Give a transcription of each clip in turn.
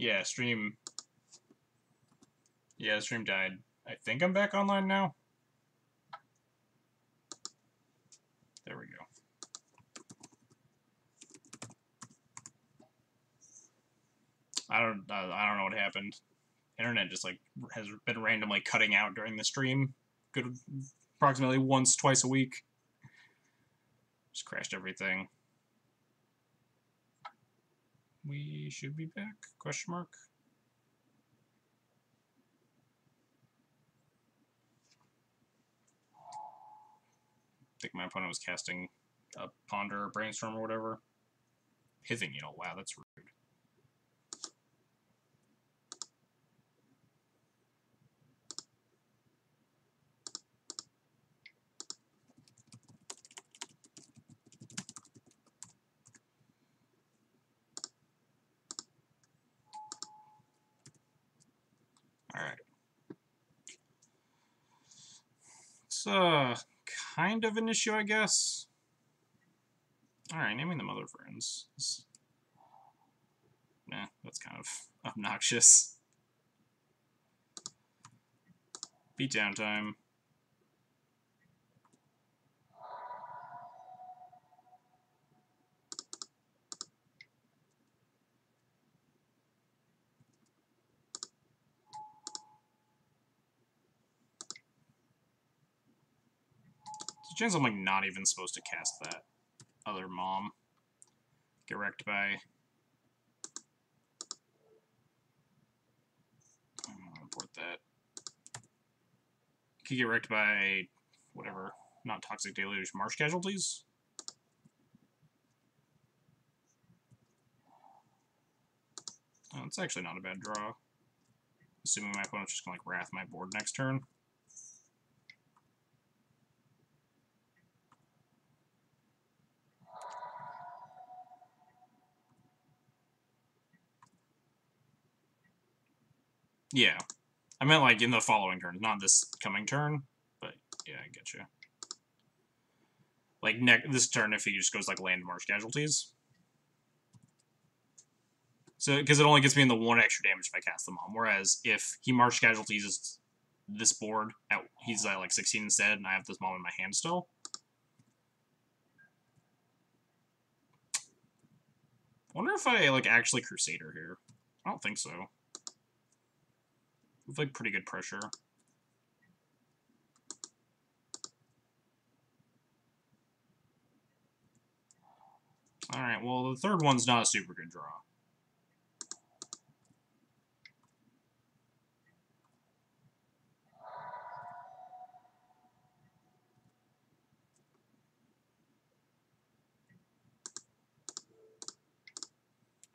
Yeah, stream. Yeah, stream died. I think I'm back online now. There we go. I don't know what happened. Internet just like has been randomly cutting out during the stream. Good, approximately once, twice a week. Just crashed everything. We should be back? Question mark. I think my opponent was casting a Ponder or Brainstorm or whatever. Pithing Needle. Wow, that's rude. Alright. It's kind of an issue, I guess. Alright, naming them other friends. Nah, that's kind of obnoxious. Beatdown time. There's a chance I'm like not even supposed to cast that other mom. Get wrecked by. I'm gonna report that. Could get wrecked by whatever. Not Toxic Deluge. Marsh Casualties? Oh, it's actually not a bad draw. Assuming my opponent's just gonna like Wrath my board next turn. Yeah. I meant like in the following turns, not this coming turn. But yeah, I get you. Like this turn, if he just goes like land Marsh Casualties. So, because it only gets me in the one extra damage if I cast the mom. Whereas if he Marsh Casualties this board, he's at like 16 instead, and I have this mom in my hand still. I wonder if I like actually Crusader here. I don't think so. With like pretty good pressure. Alright, well the third one's not a super good draw.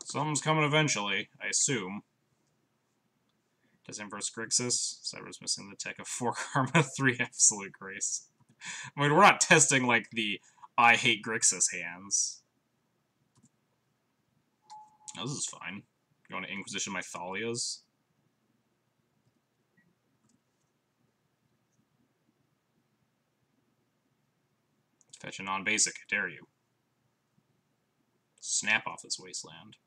Something's coming eventually, I assume. Does Inverse Grixis? Cyber's missing the tech of 4 Karma, 3 Absolute Grace. I mean, we're not testing, like, the I hate Grixis hands. Oh, this is fine. Going to Inquisition my Thalias. Fetch a non-basic, dare you. Snap off this wasteland.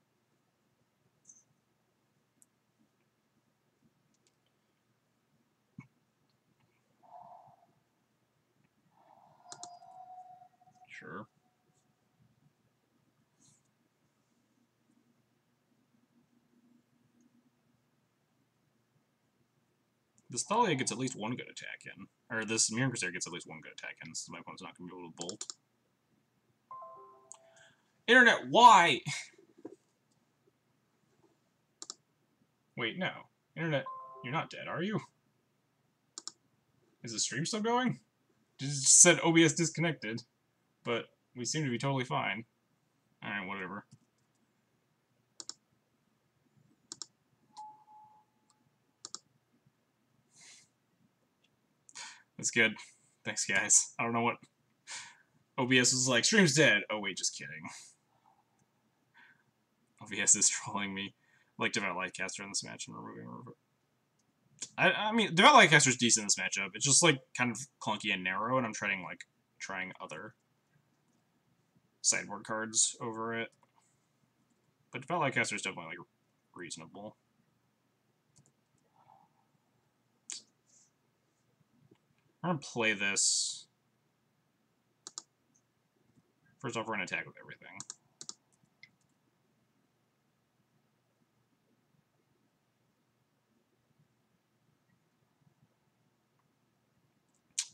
Sure. This Thalia gets at least one good attack in. Or this Mirror Crusader gets at least one good attack in, since my opponent's not going to be able to bolt. Internet, why? Wait, no. Internet, you're not dead, are you? Is the stream still going? Just said OBS disconnected, but we seem to be totally fine. Alright, whatever. That's good. Thanks, guys. I don't know what... OBS was like, stream's dead. Oh, wait, just kidding. OBS is trolling me. I like Devout Lightcaster in this match and removing... I mean, Devout Lightcaster's decent in this matchup. It's just, like, kind of clunky and narrow, and I'm trying other sideboard cards over it. But Devout Lightcaster is definitely, like, reasonable. I'm gonna play this. First off, we're gonna attack with everything.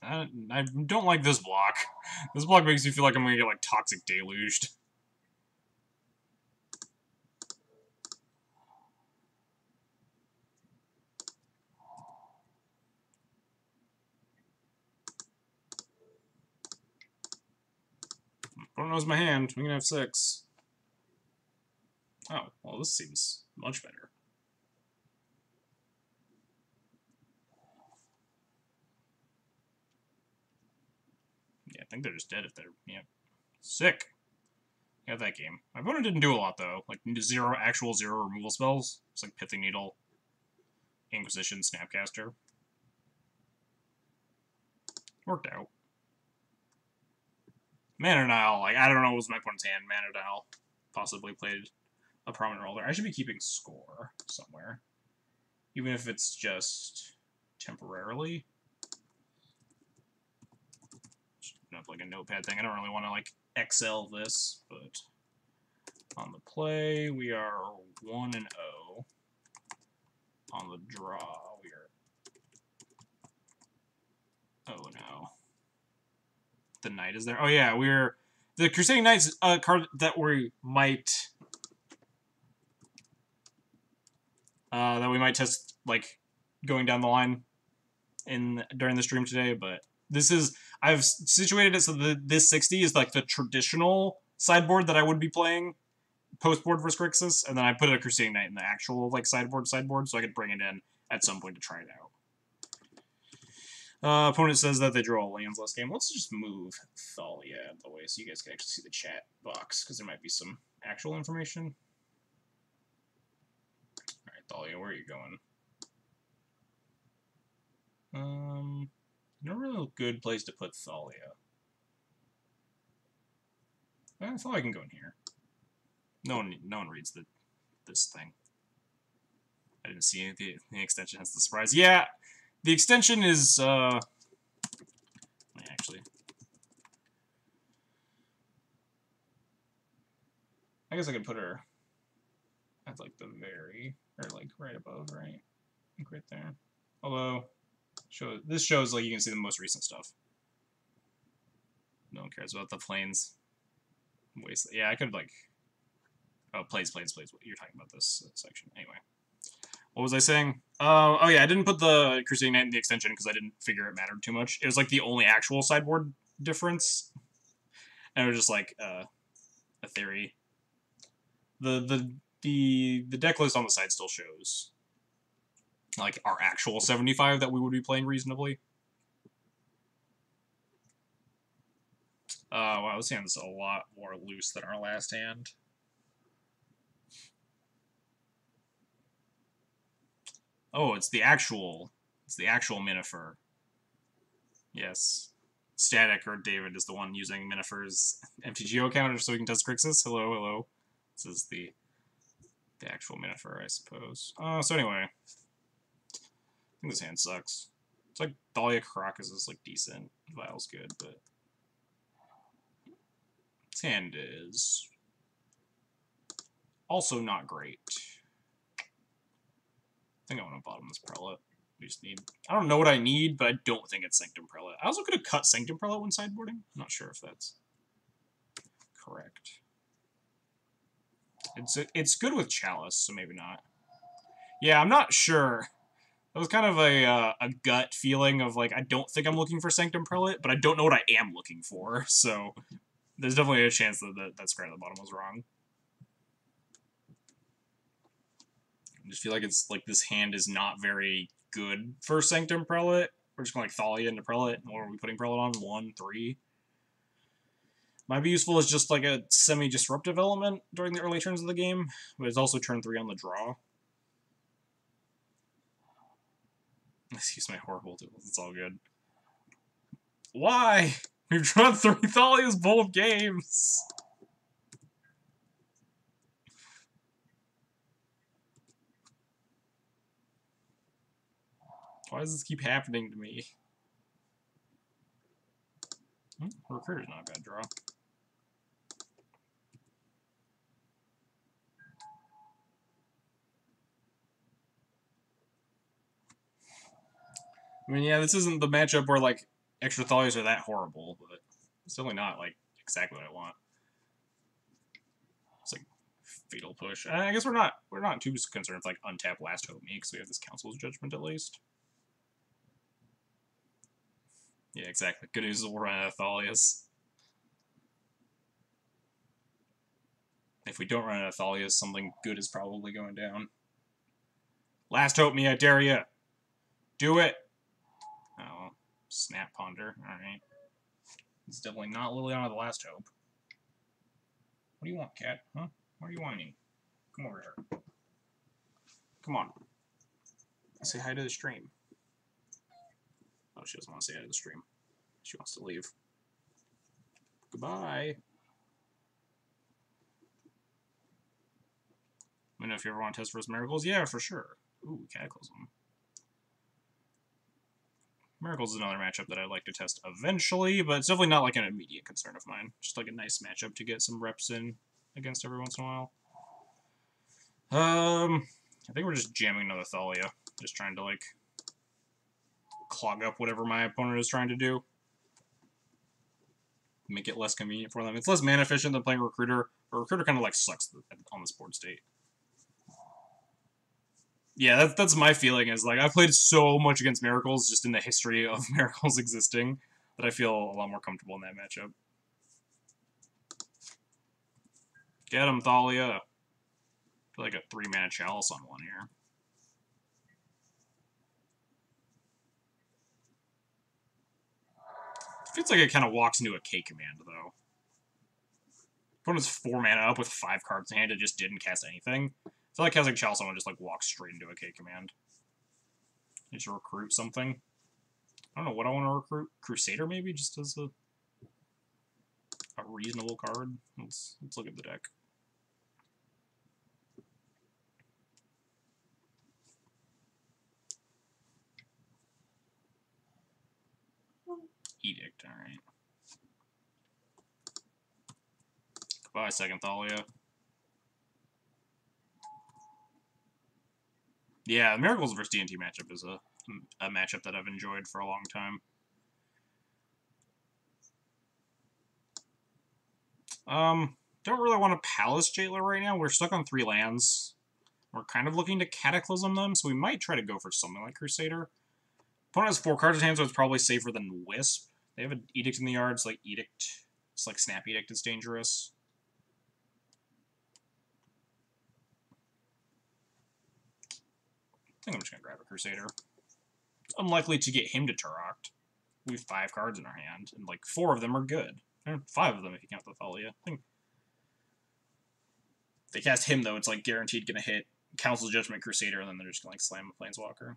I don't like this block. This block makes me feel like I'm gonna get, like, toxic deluged. Opponent knows my hand. We can have 6. Oh, well, this seems much better. Yeah, I think they're just dead if they're, yeah. Sick. Got that game. My opponent didn't do a lot, though. Like, actual zero removal spells. It's like Pithing Needle, Inquisition, Snapcaster. Worked out. Mana Nile, like, I don't know what was my opponent's hand. Mana Nile possibly played a prominent role there. I should be keeping score somewhere. Even if it's just temporarily. Should have, like, a notepad thing. I don't really want to, like, XL this, but on the play, we are 1-0. On the draw, we are... Oh, no. The Knight is there. Oh, yeah, we're... The Crusading Knight's a card that we might... test, like, going down the line during the stream today, but this is... I've situated it so that this 60 is, like, the traditional sideboard that I would be playing post-board versus Grixis, and then I put a Crusading Knight in the actual, like, sideboard, so I could bring it in at some point to try it out. Opponent says that they draw lands last game. Let's just move Thalia out of the way so you guys can actually see the chat box, because there might be some actual information. Alright, Thalia, where are you going? No real good place to put Thalia. I thought I can go in here. No one reads this thing. I didn't see the extension has the surprise. Yeah, the extension is actually, I guess I could put her at like the like right above, right? Like right there. Although this shows like you can see the most recent stuff. No one cares about the planes. Waste. Yeah, I could like. Oh, plays. You're talking about this section. Anyway. What was I saying? Oh yeah, I didn't put the Crusading Knight in the extension because I didn't figure it mattered too much. It was like the only actual sideboard difference. And it was just like a theory. The deck list on the side still shows like our actual 75 that we would be playing reasonably. Wow, this hand's a lot more loose than our last hand. Oh, it's the actual Minifer. Yes. Static, or David, is the one using Minifer's MTGO counter so we can test Grixis. Hello, hello. This is the actual Minifer, I suppose. So anyway. I think this hand sucks. It's like Thalia Caracas is like decent. Vile's good, but this hand is also not great. I think I want to bottom this Prelate. We just need... I don't know what I need, but I don't think it's Sanctum Prelate. I also could have cut Sanctum Prelate when sideboarding. I'm not sure if that's correct. It's good with Chalice, so maybe not. Yeah, I'm not sure. That was kind of a gut feeling of, like, I don't think I'm looking for Sanctum Prelate, but I don't know what I am looking for, so there's definitely a chance that square at the bottom was wrong. I just feel like it's like this hand is not very good for Sanctum Prelate. We're just going like Thalia into Prelate. What are we putting Prelate on? 1, 3. Might be useful as just like a semi-disruptive element during the early turns of the game, but it's also turn 3 on the draw. Excuse my horrible tools. It's all good. Why? We've drawn 3 Thalias both games. Why does this keep happening to me? Recruiter's not a bad draw. I mean, yeah, this isn't the matchup where, like, extra Thalias are that horrible, but it's definitely not, like, exactly what I want. It's like fatal push. I guess we're not too concerned with like untap last hope me because we have this council's judgment at least. Yeah, exactly. Good news is we'll run out of Thalias. If we don't run out of Thalias, something good is probably going down. Last hope me, I dare ya. Do it. Oh, snap ponder. All right. It's definitely not Liliana the last hope. What do you want, cat? Huh? What are you whining? Come over here. Come on. Say hi to the stream. Oh, she doesn't want to say hi to the stream. She wants to leave. Goodbye. Let me know if you ever want to test First Miracles. Yeah, for sure. Ooh, Cataclysm. Miracles is another matchup that I'd like to test eventually, but it's definitely not like an immediate concern of mine. Just like a nice matchup to get some reps in against every once in a while. I think we're just jamming another Thalia. Just trying to, like, clog up whatever my opponent is trying to do. Make it less convenient for them. It's less mana efficient than playing Recruiter, but Recruiter kind of, like, sucks on this board state. Yeah, that's my feeling, is, like, I've played so much against Miracles just in the history of Miracles existing that I feel a lot more comfortable in that matchup. Get him, Thalia. I feel like a 3-mana Chalice on one here. Feels like it kind of walks into a K command, though. Opponent's 4 mana up with 5 cards in hand, it just didn't cast anything. I feel like casting Chalice on one just like walks straight into a K command. You should recruit something. I don't know what I want to recruit. Crusader, maybe, just as a reasonable card. Let's look at the deck. Edict, alright. Goodbye, second Thalia. Yeah, Miracles versus D&T matchup is a matchup that I've enjoyed for a long time. Don't really want a Palace Jailer right now. We're stuck on 3 lands. We're kind of looking to Cataclysm them, so we might try to go for something like Crusader. Opponent has 4 cards in hand, so it's probably safer than Wisp. They have an Edict in the yard, so like Edict. It's like Snap Edict is dangerous. I think I'm just going to grab a Crusader. It's unlikely to get him to Turok. We have 5 cards in our hand, and like 4 of them are good. 5 of them if you count the Thalia. I think if they cast him, though, it's like guaranteed going to hit Council's Judgment Crusader, and then they're just going to like slam a Planeswalker.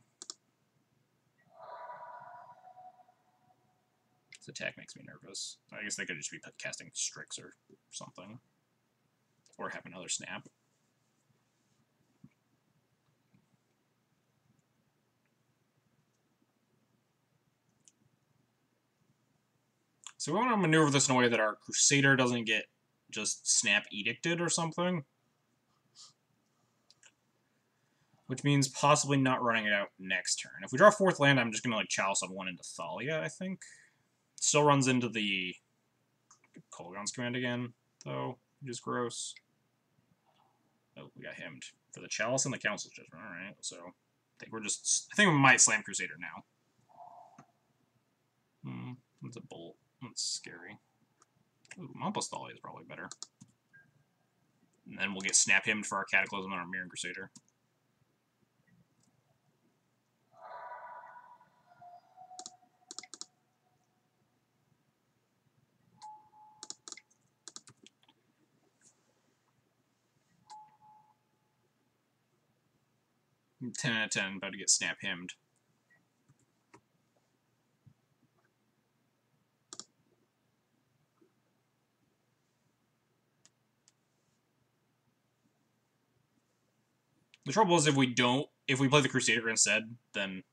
This attack makes me nervous. I guess they could just be casting Strix or something. Or have another snap. So we want to maneuver this in a way that our Crusader doesn't get just snap edicted or something. Which means possibly not running it out next turn. If we draw 4th land, I'm just going to like Chalice on 1 into Thalia, I think. Still runs into the Kolaghan's command again, though, which is gross. Oh, we got hemmed. For the Chalice and the Council's Judgment, alright, so I think we might slam Crusader now. That's a bolt. That's scary. Ooh, Mampo's Thalia is probably better. And then we'll get Snap Hemmed for our Cataclysm and our Mirror Crusader. I'm 10 out of 10, about to get Snap Hemmed. The trouble is if we play the Crusader instead, then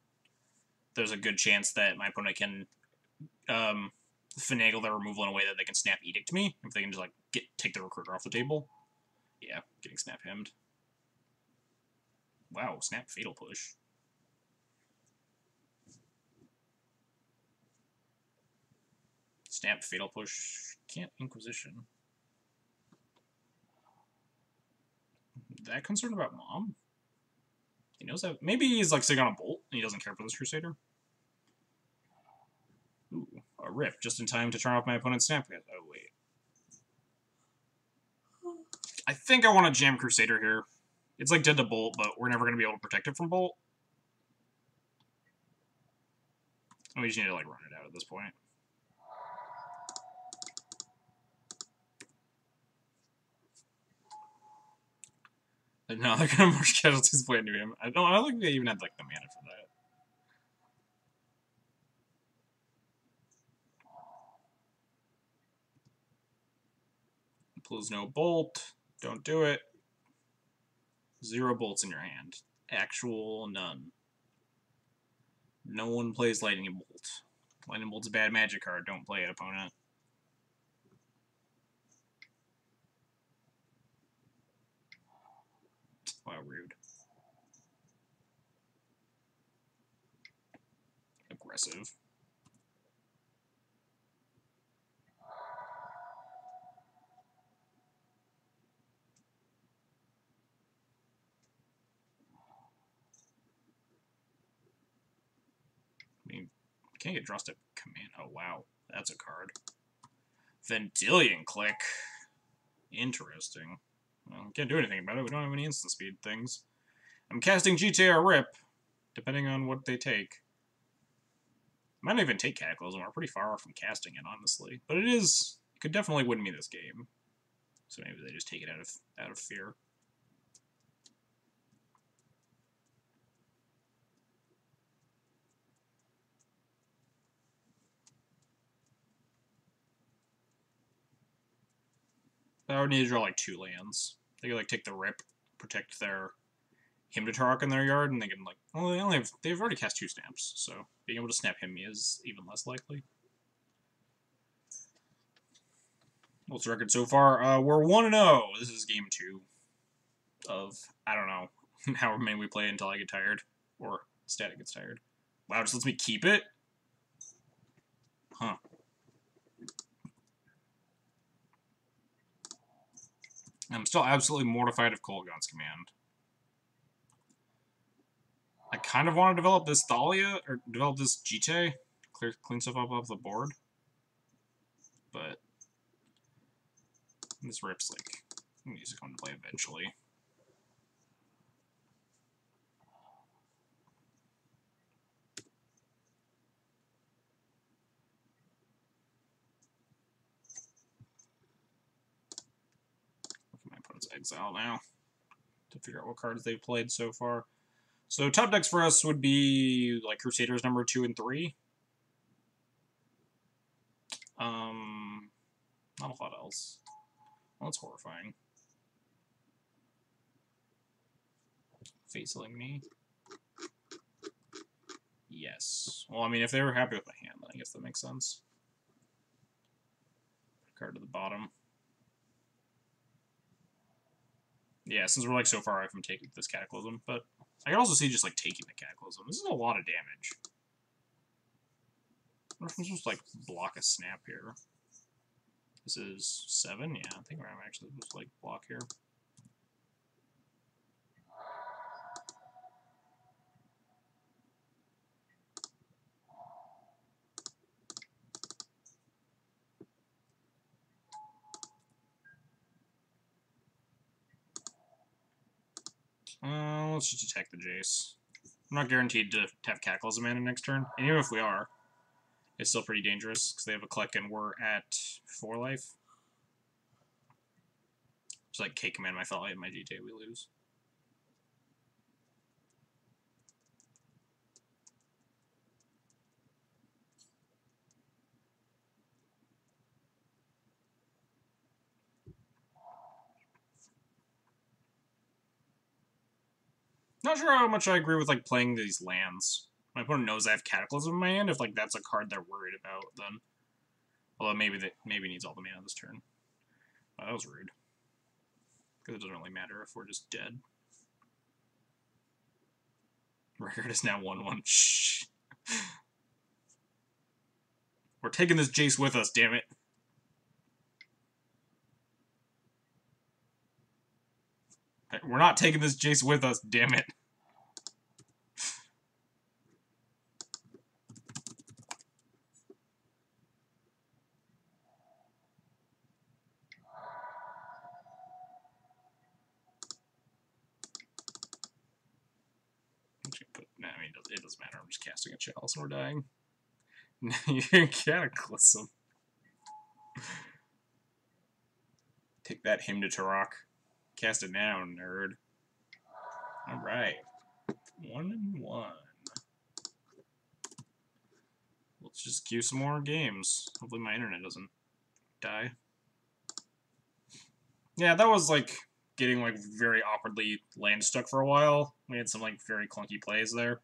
there's a good chance that my opponent can finagle their removal in a way that they can snap Edict me. If they can just like take the Recruiter off the table. Yeah, getting snap hemmed. Wow, snap Fatal Push. Snap Fatal Push. Can't Inquisition. That concerned about Mom? He knows that. Maybe he's like sitting on a bolt and he doesn't care for this Crusader. Ooh, a Rip just in time to turn off my opponent's snap. Oh, wait. I think I want to jam Crusader here. It's like dead to bolt, but we're never going to be able to protect it from bolt. And we just need to like run it out at this point. No, they're gonna march casualties play into him. I don't think they even had like the mana for that. Pulls no bolt. Don't do it. 0 bolts in your hand. Actual none. No one plays Lightning Bolt. Lightning Bolt's a bad magic card. Don't play it, opponent. Wow, rude. Aggressive. I mean, can't get draw step command. Oh, wow. That's a card. Vendilion Click. Interesting. Well, can't do anything about it. We don't have any instant speed things. I'm casting GTA or Rip, depending on what they take. Might not even take Cataclysm. We're pretty far off from casting it, honestly. But it could definitely win me this game. So maybe they just take it out of fear. I would need to draw like 2 lands. They could like take the Rip, protect their him to Tarok in their yard, and they can like, well, they've already cast 2 snaps, so being able to snap him is even less likely. What's the record so far? We're 1-0. This is game 2 of, I don't know, however many we play until I get tired, or Static gets tired. Wow, just lets me keep it? Huh. I'm still absolutely mortified of Kolaghan's command. I kind of want to develop this Thalia, or develop this Jite, clean stuff up off the board. But this Rip's like, needs to come to play eventually. Look at my opponent's exile now to figure out what cards they've played so far. So top decks for us would be like Crusaders number 2 and 3. Not a lot else. Well, that's horrifying. Faceling me. Yes. Well, I mean, if they were happy with my hand, then I guess that makes sense. Card to the bottom. Yeah, since we're like so far away from taking this Cataclysm, but I can also see just like taking the Cataclysm. This is a lot of damage. I'm supposed to like block a snap here. This is 7? Yeah, I think I'm actually supposed to like block here. Let's just attack the Jace. I'm not guaranteed to have Cataclysm mana next turn, and even if we are, it's still pretty dangerous, because they have a Click and we're at 4 life. Just like K-Command my Thalia and my GTA, we lose. Not sure how much I agree with like playing these lands. My opponent knows I have Cataclysm in my hand. If like that's a card they're worried about, then although maybe needs all the mana this turn. Oh, that was rude. Because it doesn't really matter if we're just dead. Record is now 1-1. Shh. We're taking this Jace with us, damn it. We're not taking this Jace with us, damn it. Nah, I mean, it doesn't matter. I'm just casting a Chalice and we're dying. You're Cataclysm. Take that, Hymn to Turok. Cast it now, nerd. Alright. 1-1. Let's just queue some more games. Hopefully my internet doesn't die. Yeah, that was like getting like very awkwardly land stuck for a while. We had some like very clunky plays there.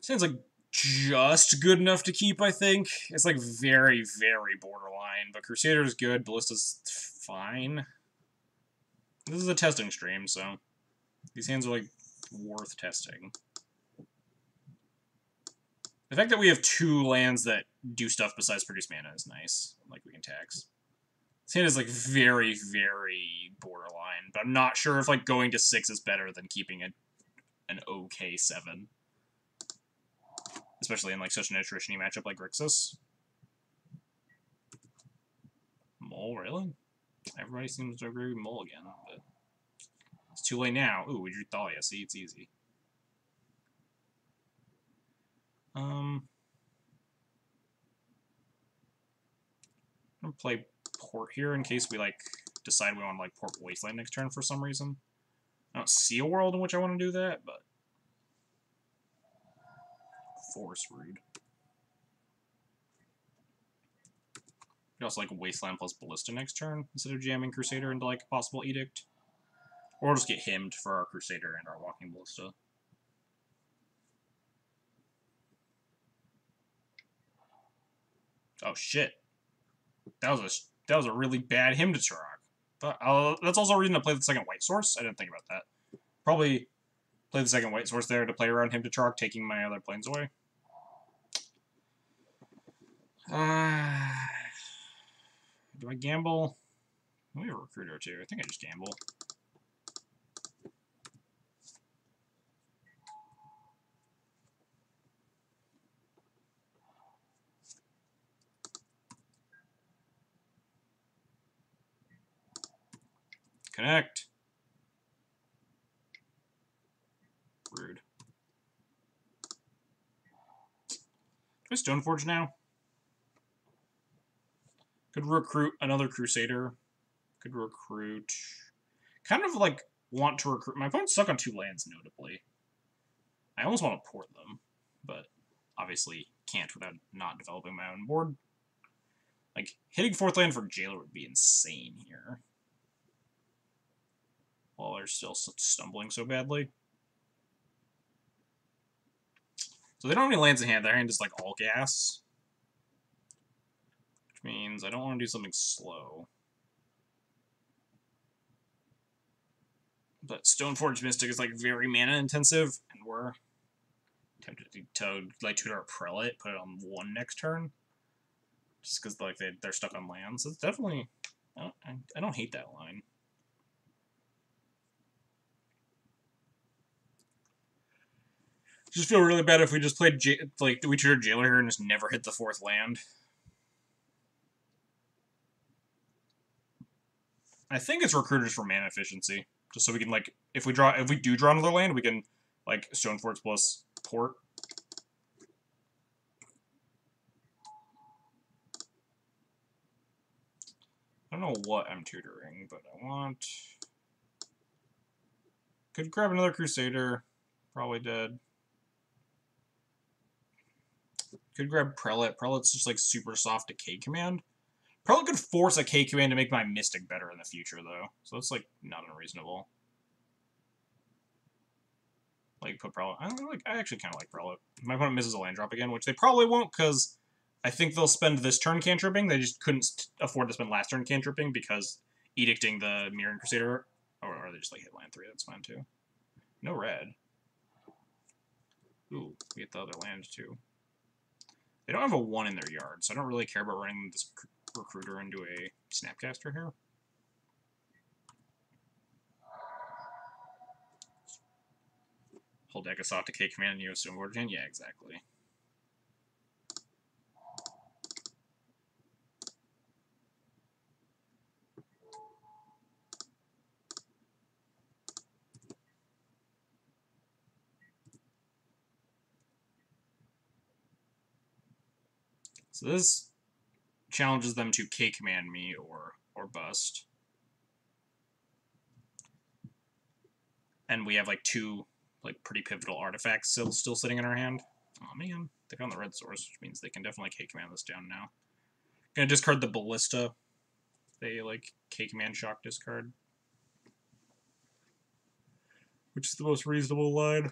Sounds like just good enough to keep, I think. It's like very, very borderline, but Crusader's good, Ballista's fine. This is a testing stream, so these hands are like worth testing. The fact that we have 2 lands that do stuff besides produce mana is nice. Like, we can tax. This hand is, like, very, very borderline. But I'm not sure if, like, going to 6 is better than keeping an okay 7. Especially in, like, such an attrition-y matchup like Grixis. Mole, really? Everybody seems to agree with Mole again, but it's too late now. Ooh, we drew Thalia. See, it's easy. I'm gonna play Port here in case we, like, decide we want to, like, Port Wasteland next turn for some reason. I don't see a world in which I want to do that, but... Force rude. You also, like, Wasteland plus Ballista next turn, instead of jamming Crusader into, like, a possible Edict. Or we'll just get himmed for our Crusader and our Walking Ballista. Oh, shit. That was a really bad Hymn to Turok. But that's also a reason to play the second white source. I didn't think about that. Probably play the second white source there to play around Hymn to Turok, taking my other planes away. Do I gamble? We have a Recruiter too. I think I just gamble. Connect. Rude. Do I Stoneforge now? Could recruit another Crusader. Could recruit... Kind of, like, want to recruit... My opponent's stuck on 2 lands, notably. I almost want to port them, but obviously can't without not developing my own board. Like, hitting 4th land for Jailer would be insane here. While they're still stumbling so badly. So they don't have any lands in hand. Their hand is, like, all gas. Which means I don't want to do something slow. But Stoneforge Mystic is, like, very mana-intensive, and we're tempted to like, tutor our Prelate, put it on 1 next turn. Just because, like, they're stuck on lands. It's definitely... I don't hate that line. Just feel really bad if we just played, we tutored Jailer here and just never hit the 4th land. I think it's Recruiters for mana efficiency. Just so we can, like, if we do draw another land, we can, like, Stoneforge plus Port. I don't know what I'm tutoring, but I want... Could grab another Crusader. Probably dead. Could grab Prelate. Prelate's just, like, super soft decay command. Probably could force a K command to make my Mystic better in the future, though. So that's, like, not unreasonable. Like, put Prelate... I actually kind of like Prelate. My opponent misses a land drop again, which they probably won't, because I think they'll spend this turn cantripping. They just couldn't afford to spend last turn cantripping, because edicting the Mirroring Crusader... Or they just, like, hit land 3. That's fine, too. No red. Ooh, we get the other land, too. They don't have a 1 in their yard, so I don't really care about running this Recruiter into a Snapcaster here. Whole deck is soft to K command and you assume Vortex Hand? Yeah, exactly. So this challenges them to K command me or bust. And we have like 2 like pretty pivotal artifacts still sitting in our hand. Oh man, they found the red source, which means they can definitely K command this down now. Gonna discard the Ballista. They like K command shock discard, which is the most reasonable line.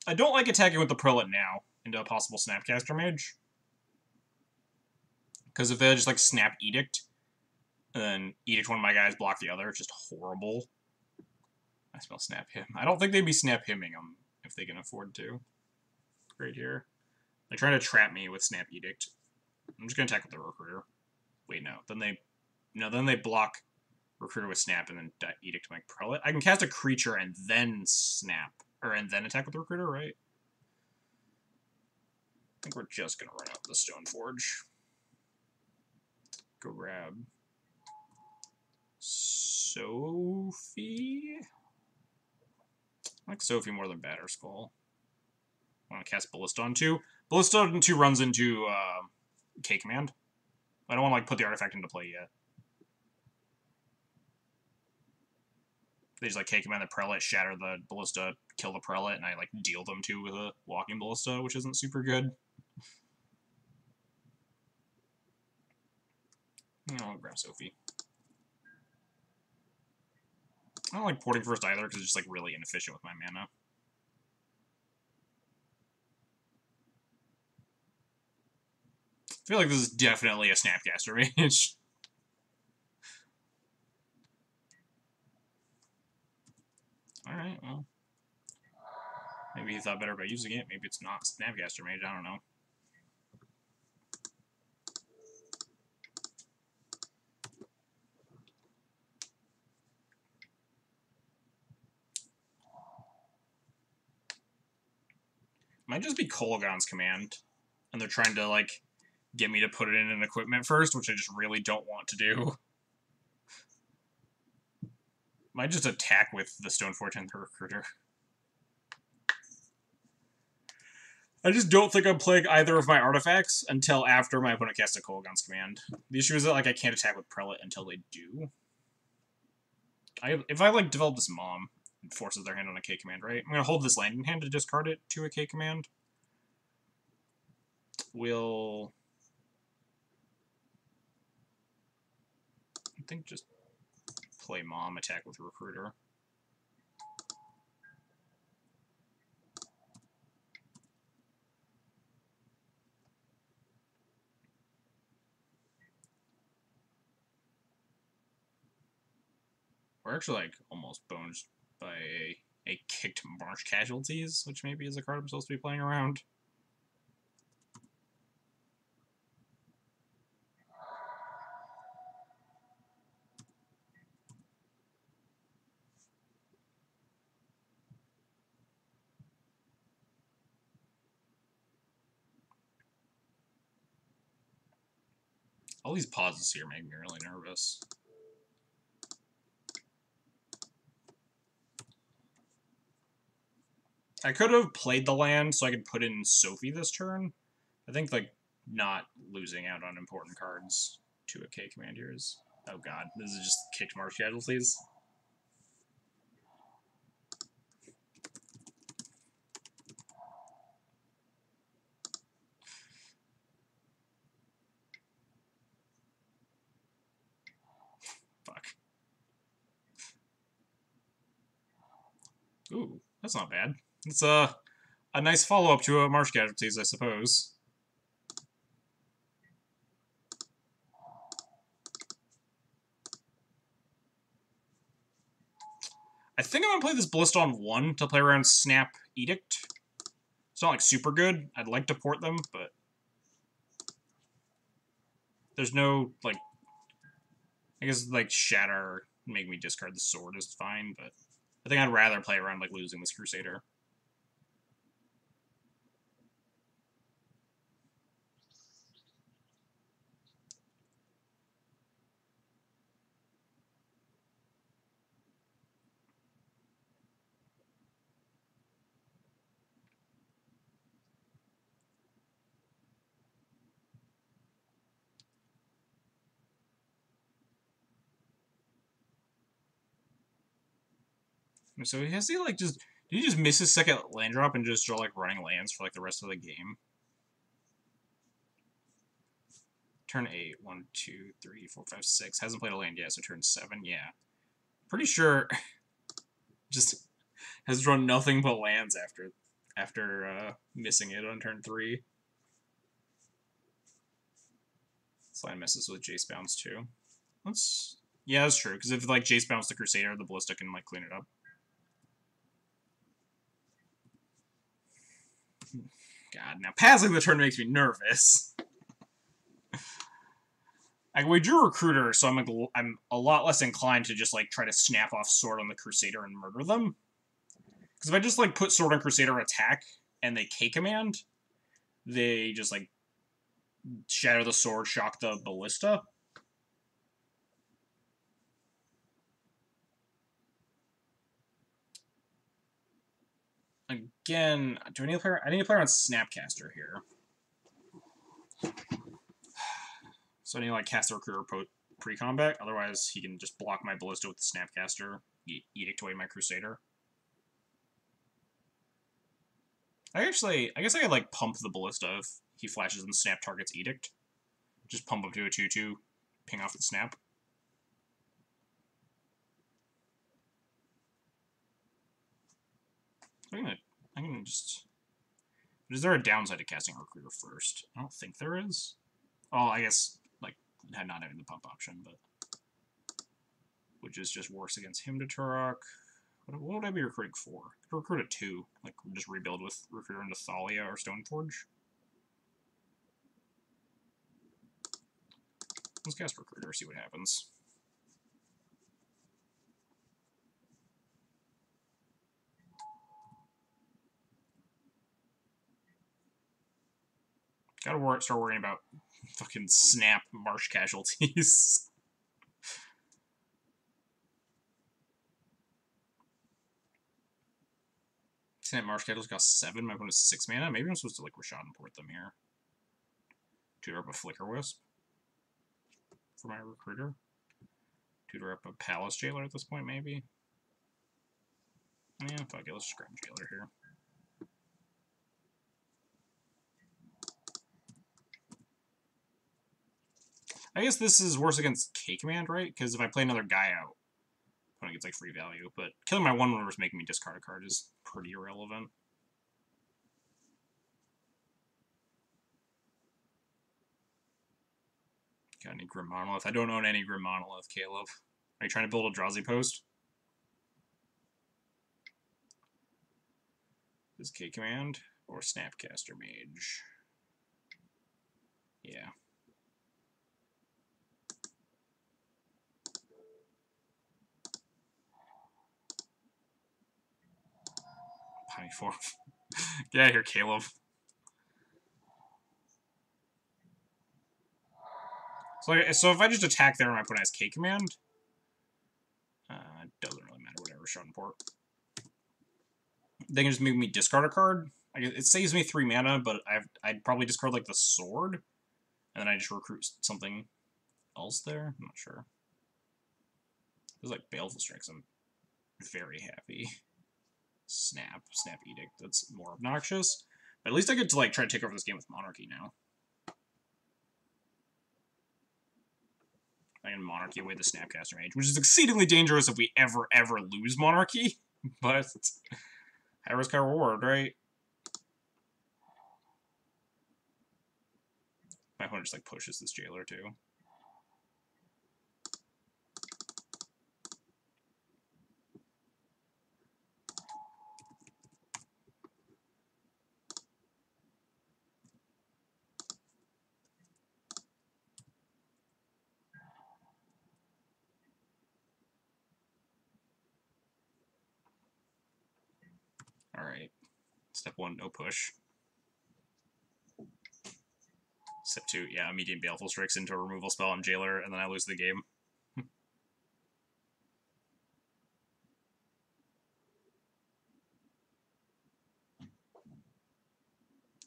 I don't like attacking with the Prelate now into a possible Snapcaster Mage. Because if they just like Snap Edict, and then Edict one of my guys, block the other, it's just horrible. I smell Snap Him. I don't think they'd be Snap Himming them if they can afford to. Right here. They're trying to trap me with Snap Edict. I'm just gonna attack with the Recruiter. Wait, no. Then they block Recruiter with Snap and then Edict my Prelate. I can cast a creature and then Snap. And then attack with the Recruiter, right? I think we're just gonna run out the Stoneforge. Go grab Sophie? I like Sophie more than Batterskull. I want to cast Ballista on 2. Ballista on 2 runs into K command. I don't want to like put the artifact into play yet. They just like K command the Prelate, shatter the Ballista, kill the Prelate, and I like deal them 2 with a Walking Ballista, which isn't super good. I'll grab Sophie. I don't like porting first either, because it's just like really inefficient with my mana. I feel like this is definitely a Snapcaster Mage. Alright, well. Maybe he thought better about using it. Maybe it's not Snapcaster Mage, I don't know. Might just be Kolaghan's command. And they're trying to, like, get me to put it in an equipment first, which I just really don't want to do. Might just attack with the Stoneforge and the Recruiter. I just don't think I'm playing either of my artifacts until after my opponent casts a Kolaghan's command. The issue is that, like, I can't attack with Prelate until they do. If I, like, develop this Mom, it forces their hand on a K command, right? I'm gonna hold this land in hand to discard it to a K command. We'll... I think just play Mom, attack with Recruiter. We're actually, like, almost boned by a kicked Marsh Casualties, which maybe is a card I'm supposed to be playing around. All these pauses here make me really nervous. I could have played the land so I could put in Sophie this turn. I think, like, not losing out on important cards to a K command here is... Oh god, this is just kicked Marsh Casualties. Ooh, that's not bad. It's a nice follow-up to Marsh Casualties, I suppose. I think I'm going to play this Ballista on 1 to play around Snap Edict. It's not, like, super good. I'd like to port them, but there's no, like... I guess, like, Shatter make me discard the sword is fine, but I think I'd rather play around, like, losing this Crusader. So has he, like, just... Did he just miss his second land drop and just draw, like, running lands for, like, the rest of the game? Turn 8. 1, 2, 3, 4, 5, 6. Hasn't played a land yet, so turn 7. Yeah. Pretty sure... just has drawn nothing but lands after missing it on turn 3. Slime messes with Jace Bounce, too. Yeah, that's true, because if, like, Jace Bounce the Crusader, the Ballista can, like, clean it up. God, now passing the turn makes me nervous. We drew Recruiter, so I'm a lot less inclined to just, like, try to snap off Sword on the Crusader and murder them. Because if I just, like, put Sword on Crusader attack, and they K-command, they just, like, shatter the Sword, shock the Ballista. Again, do I need to play? I need to play around Snapcaster here. So I need to, like, cast the Recruiter pre-combat, otherwise he can just block my Ballista with the Snapcaster, Edict away my Crusader. I guess I could, like, pump the Ballista if he flashes and Snap targets Edict. Just pump up to a 2/2, ping off the Snap. I'm gonna just... Is there a downside to casting Recruiter first? I don't think there is. Oh, I guess, like, not having the pump option, but... Which is just worse against him to Turok. What would I be recruiting for? I could recruit a 2. Like, just rebuild with Recruiter into Thalia or Stoneforge. Let's cast Recruiter, see what happens. Gotta start worrying about fucking Snap Marsh Casualties. Snap Marsh Casualties cost 7, my opponent's 6 mana. Maybe I'm supposed to, like, Rashad and port them here. Tutor up a Flicker Wisp for my Recruiter. Tutor up a Palace Jailer at this point, maybe. Yeah, fuck it, let's just grab Jailer here. I guess this is worse against K-Command, right? Because if I play another guy out, opponent gets, like, free value. But killing my 1/1 versus making me discard a card is pretty irrelevant. Got any Grim Monolith? I don't own any Grim Monolith, Caleb. Are you trying to build a Drowsy Post? Is K-Command or Snapcaster Mage? Yeah. Potty form. Get out of here, Caleb. So if I just attack there and my opponent has K-Command, it doesn't really matter, whatever, shot and port. They can just make me discard a card. It saves me 3 mana, but I'd probably discard, like, the sword, and then I just recruit something else there. I'm not sure. There's, like, Baleful Strikes. I'm very happy. Snap Edict. That's more obnoxious. But at least I get to, like, try to take over this game with Monarchy now. I can Monarchy away the Snapcaster Mage, which is exceedingly dangerous if we ever lose Monarchy. but it's high risk, high reward, right? My opponent just like pushes this jailer too. Alright. Step 1, no push. Step 2, yeah, immediate Baleful Strix into a removal spell on Jailer, and then I lose the game.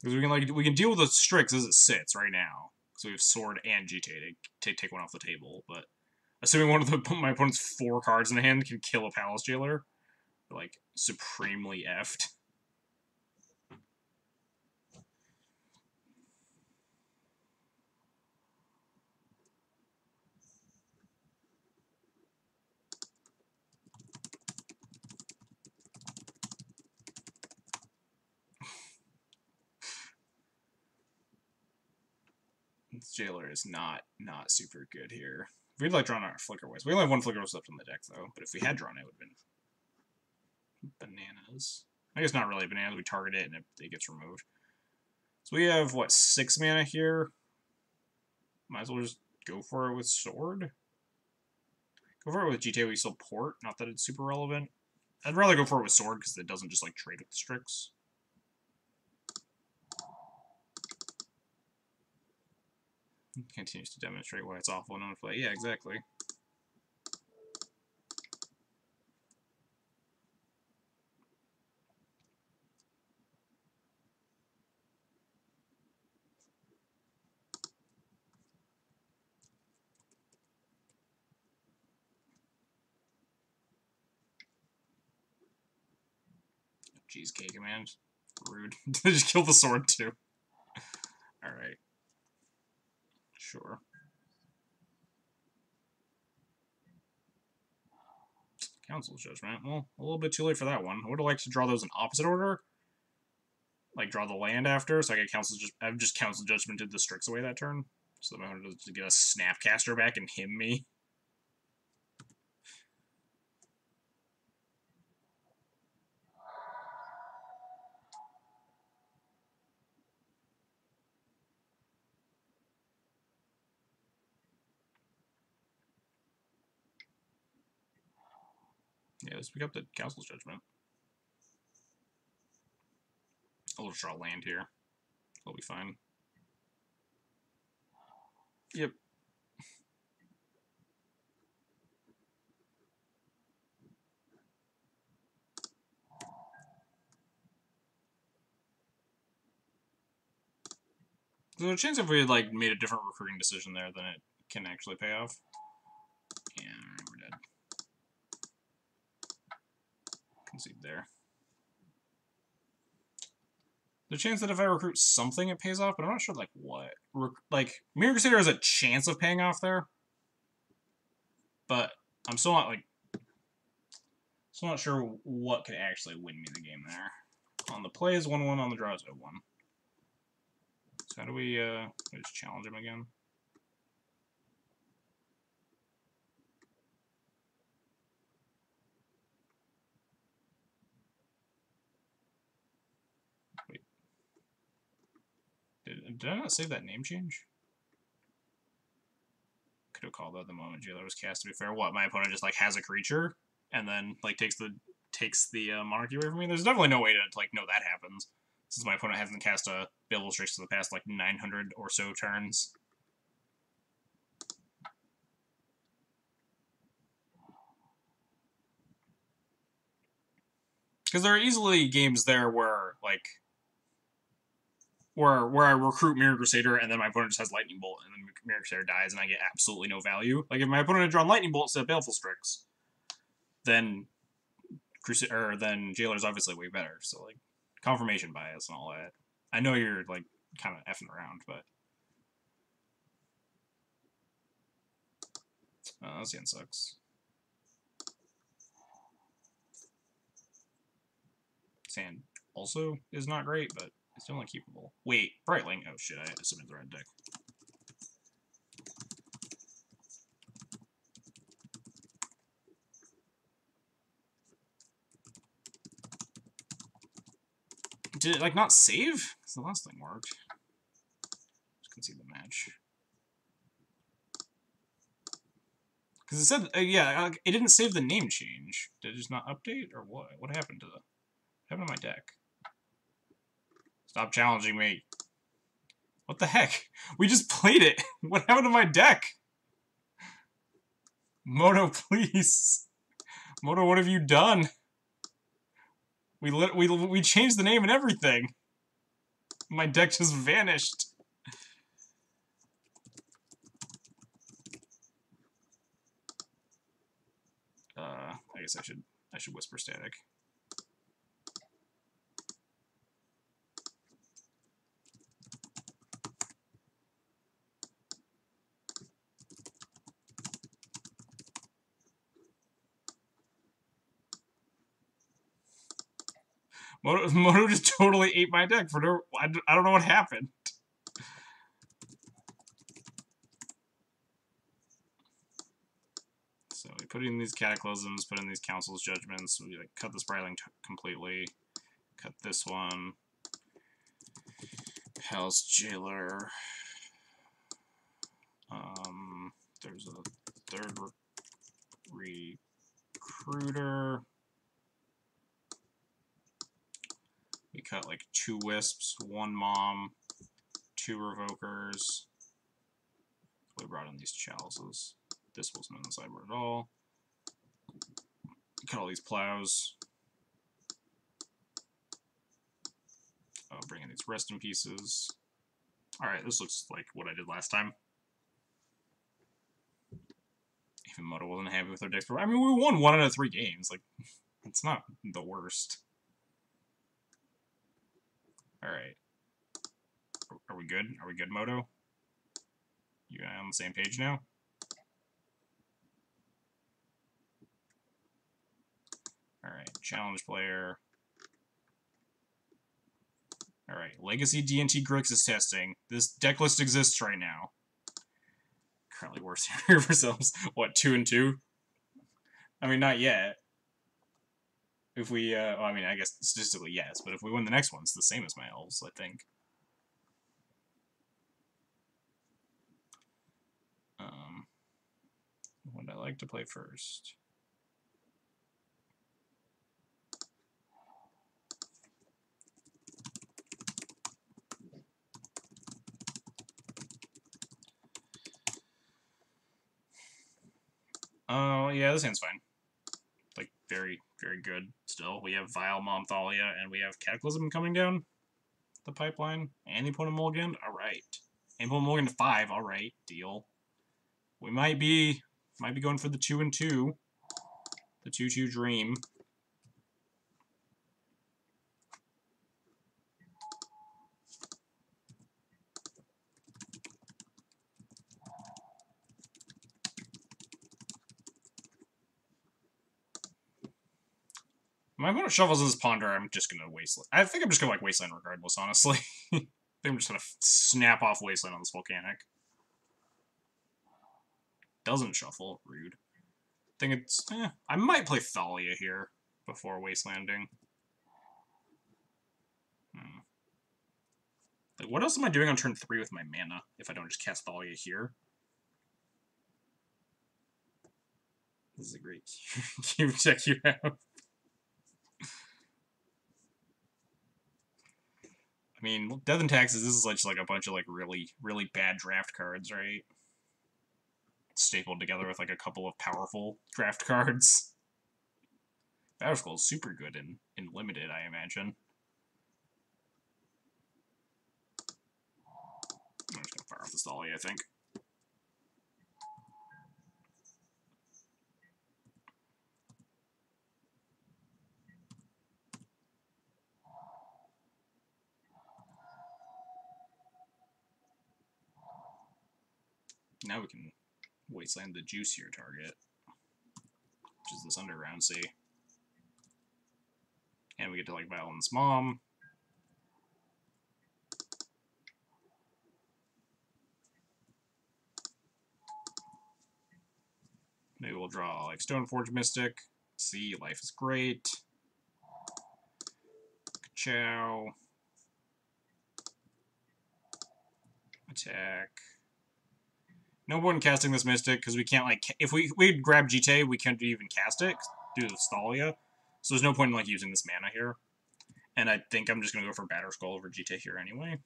Because we can deal with the Strix as it sits right now. So we have Sword and GTA to take one off the table, but assuming one of my opponent's 4 cards in hand can kill a Palace Jailer, we're like supremely effed. This Jailer is not super good here. If we'd like drawn our Flicker Wisp. We only have 1 Flicker Wisp left in the deck though, but if we had drawn it, it would have been bananas. I guess not really bananas. We target it and it gets removed. So we have what, 6 mana here? Might as well just go for it with Sword. Go for it with GTA. We still port. Not that it's super relevant. I'd rather go for it with Sword because it doesn't just like trade with the Strix. Continues to demonstrate why it's awful and unplay. Yeah, exactly. Jeez, K command. Rude. Just kill the sword too. Alright. Sure. Council's Judgment. Well, a little bit too late for that one. I would have liked to draw those in opposite order. Like, draw the land after, so I get I've just Council Judgmented the Strix away that turn. So that my opponent does get a Snapcaster back and him me. Yeah, let's pick up the Council's Judgment. I'll just draw land here. It'll be fine. Yep. There's a chance if we had like made a different recruiting decision there, then it can actually pay off. Yeah, we're dead. Concede there. There's a chance that if I recruit something, it pays off, but I'm not sure like what. Like Mirror Crusader has a chance of paying off there, but I'm still not sure what could actually win me the game there. On the play is 1-1, on the draw is 0-1. So how do we just challenge him again? Wait. Did I not save that name change? Could have called that the moment Jailer was cast, to be fair. What, my opponent just like has a creature and then like takes the monarchy away from me? There's definitely no way to like know that happens, since my opponent hasn't cast a Baleful Strix for the past like 900 or so turns. Because there are easily games there where like where I recruit Mirror Crusader and then my opponent just has Lightning Bolt and then Mirror Crusader dies and I get absolutely no value. Like if my opponent had drawn Lightning Bolt instead of Baleful Strix, then then Jailer's obviously way better. So like confirmation bias and all that. I know you're like kind of effing around, but this game sucks. Sand also is not great, but it's definitely keepable. Wait, Brightling. Oh shit, I submitted the right deck. Did it, like, not save? Because the last thing worked. Just concede the match. Because it said, yeah, it didn't save the name change. Did it just not update, or what? What happened to the... What happened to my deck? Stop challenging me. What the heck? We just played it! What happened to my deck? Moto, please! Moto, what have you done? We changed the name and everything! My deck just vanished! I guess I should whisper static. Moto just totally ate my deck for no... I don't know what happened. So we put in these Cataclysms, put in these Council's Judgments, we like cut this Brightling completely, cut this one, Hell's Jailer, there's a third Recruiter, we cut like 2 Wisps, 1 Mom, 2 Revokers, we brought in these Chalices. This wasn't in the sideboard at all. Cut all these Plows. Bring in these Rest in Pieces. Alright, this looks like what I did last time. Even Moto wasn't happy with their decks. I mean, we won 1 out of 3 games. Like, it's not the worst. Alright. Are we good? Are we good, Moto? You and I on the same page now? Alright, challenge player. Alright, Legacy D&T Grixis testing. This deck list exists right now. Currently worse here for ourselves. What, 2 and 2? I mean, not yet. If we, well, I mean, I guess statistically yes, but if we win the next one, it's the same as my elves, I think. What would I like to play first? Oh, yeah, this hand's fine. Like, very, very good still. We have Vile Mom Thalia, and we have Cataclysm coming down the pipeline. And the opponent mulligan? Alright. And opponent mulligan to 5, alright, deal. We might be going for the 2 and 2. The 2-2 dream. My opponent shuffles his Ponder, I'm just gonna Wasteland. I think I'm just gonna like Wasteland regardless, honestly. I think I'm just gonna snap off Wasteland on this Volcanic. Doesn't shuffle, rude. I think it's, I might play Thalia here before Wastelanding. Like, what else am I doing on turn 3 with my mana if I don't just cast Thalia here? This is a great cube deck you have. I mean, Death and Taxes, this is just like a bunch of like really, really bad draft cards, right? Stapled together with like a couple of powerful draft cards. Battle Skull is super good in Limited, I imagine. I'm just gonna fire off the Thalia, I think. Now we can Wasteland the juicier target, which is this Underground Sea. And we get to, like, Violin's mom. Maybe we'll draw, like, Stoneforge Mystic. See, life is great. Chow. Attack. No point in casting this Mystic, because we can't, like, if we grab Jite, we can't even cast it due to the Thalia. So there's no point in, like, using this mana here. And I think I'm just going to go for Batterskull over Jite here anyway.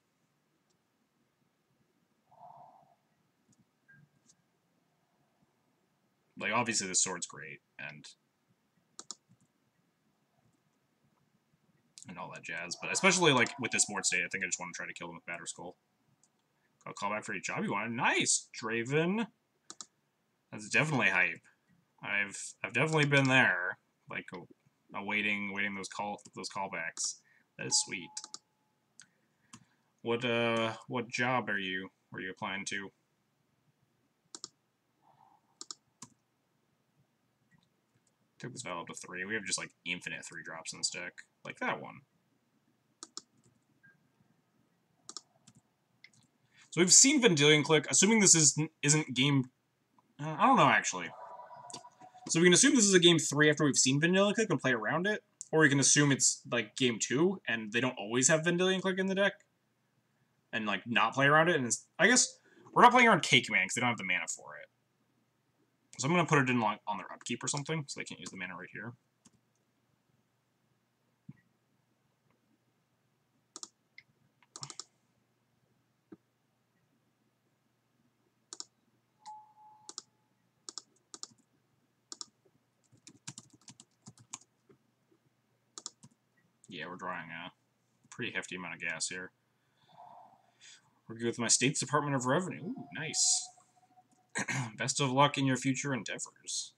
Like, obviously this sword's great, and all that jazz. But especially, like, with this board state, I think I just want to try to kill them with Batterskull. I'll call back for any job you wanted. Nice, Draven. That's definitely hype. I've definitely been there, like awaiting those callbacks. That is sweet. What job are you applying to? Took this value up to 3. We have just like infinite 3-drops in this deck, like that one. So we've seen Vendilion Click. Assuming this isn't game, I don't know actually. So we can assume this is a game 3 after we've seen Vendilion Click and play around it, or we can assume it's like game 2 and they don't always have Vendilion Click in the deck, and like not play around it. And I guess we're not playing around Cake Man because they don't have the mana for it. So I'm gonna put it in like on their upkeep or something, so they can't use the mana right here. Yeah, we're drawing a pretty hefty amount of gas here. We're good with my state's Department of Revenue. Ooh, nice. Best of luck in your future endeavors.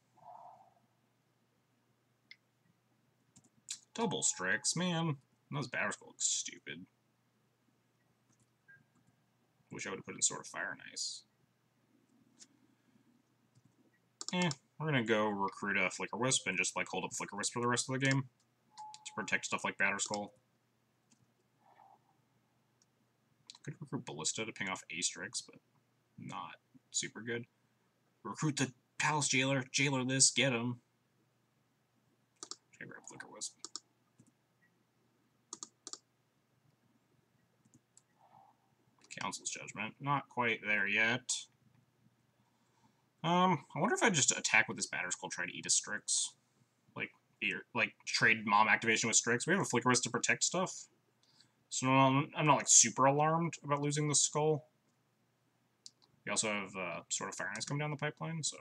Double Strix, man. Those Batterskull looks stupid. Wish I would have put in Sword of Fire and Ice. We're gonna go recruit a Flicker Wisp and just like hold up Flicker Wisp for the rest of the game to protect stuff like Batterskull. Could recruit Ballista to ping off Astrix, but not super good. Recruit the Palace Jailer. Jailer this. Get him. Okay, grab Flicker Wisp. Council's Judgment. Not quite there yet. I wonder if I just attack with this Batterskull, try to eat a Strix. Like trade Mom activation with Strix. We have a Flicker Wisp to protect stuff. So I'm not like super alarmed about losing the skull. We also have sort of Fire and Ice coming down the pipeline, so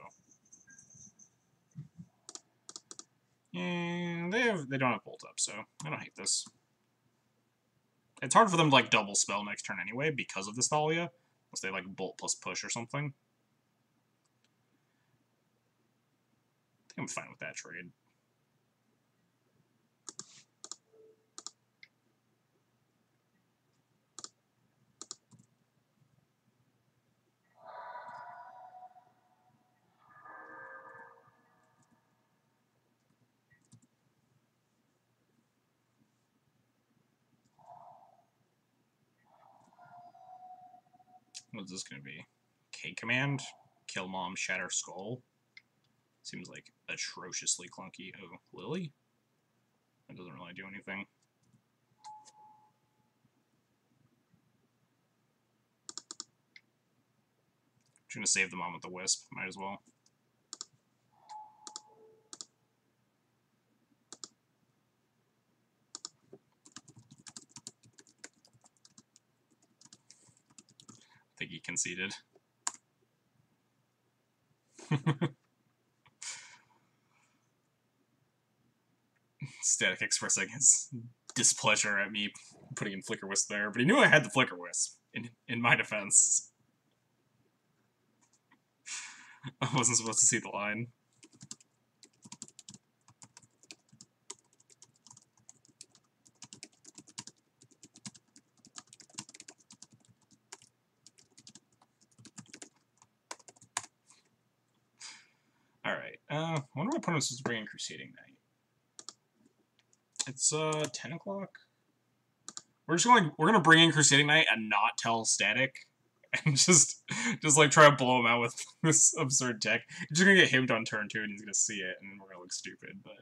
yeah, they don't have Bolt Up, so I don't hate this. It's hard for them to like double spell next turn anyway because of this Thalia, unless they like Bolt plus Push or something. I think I'm fine with that trade. What's this going to be? K-Command? Kill Mom, Shatter Skull? Seems like atrociously clunky. Oh, Lily? That doesn't really do anything. I'm going to save the Mom with the Wisp. Might as well. I think he conceded. Static expressing his displeasure at me putting in Flicker Wisp there, but he knew I had the Flicker Wisp, in my defense. I wasn't supposed to see the line. Alright, I wonder what opponent's supposed to bring in Crusading Knight. I It's 10 o'clock. We're gonna bring in Crusading Knight and not tell Static, and just like try to blow him out with this absurd tech. You're just gonna get him on turn 2, and he's gonna see it, and we're gonna look stupid. But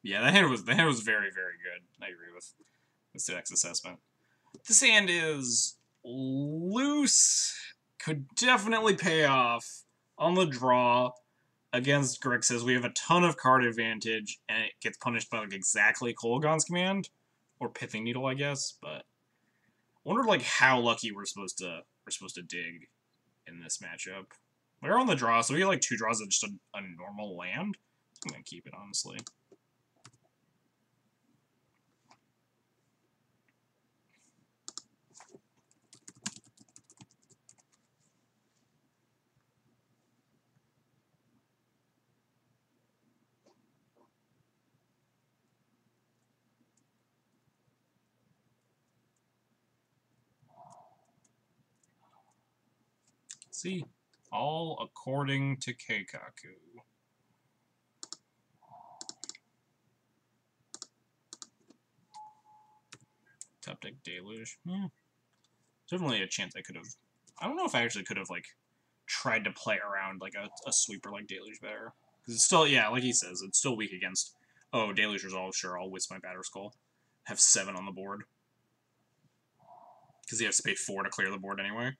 yeah, that hand was very, very good. I agree with Stadic's assessment. This hand is loose. Could definitely pay off on the draw against Grixis. We have a ton of card advantage, and it gets punished by like exactly Kolaghan's command or Pithing Needle, I guess. But I wonder like how lucky we're supposed to dig in this matchup. We're on the draw, so we get like 2 draws of just a normal land. I'm gonna keep it honestly. See, all according to Keikaku. Top deck Deluge. Definitely a chance I could have. I don't know if I actually could have like tried to play around like a sweeper like Deluge better, because it's still, yeah, like he says, it's still weak against. Oh, Deluge Resolve. Sure, I'll whisk my Batter Skull. Have 7 on the board because he has to pay 4 to clear the board anyway.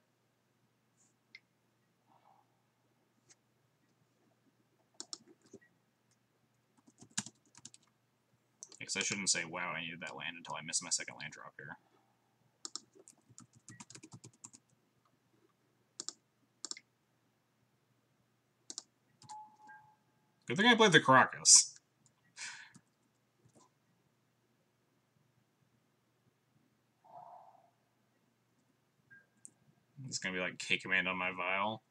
Because I shouldn't say, wow, I needed that land until I missed my second land drop here. Good thing I played the Caracas. It's gonna be like K-Command on my Vial.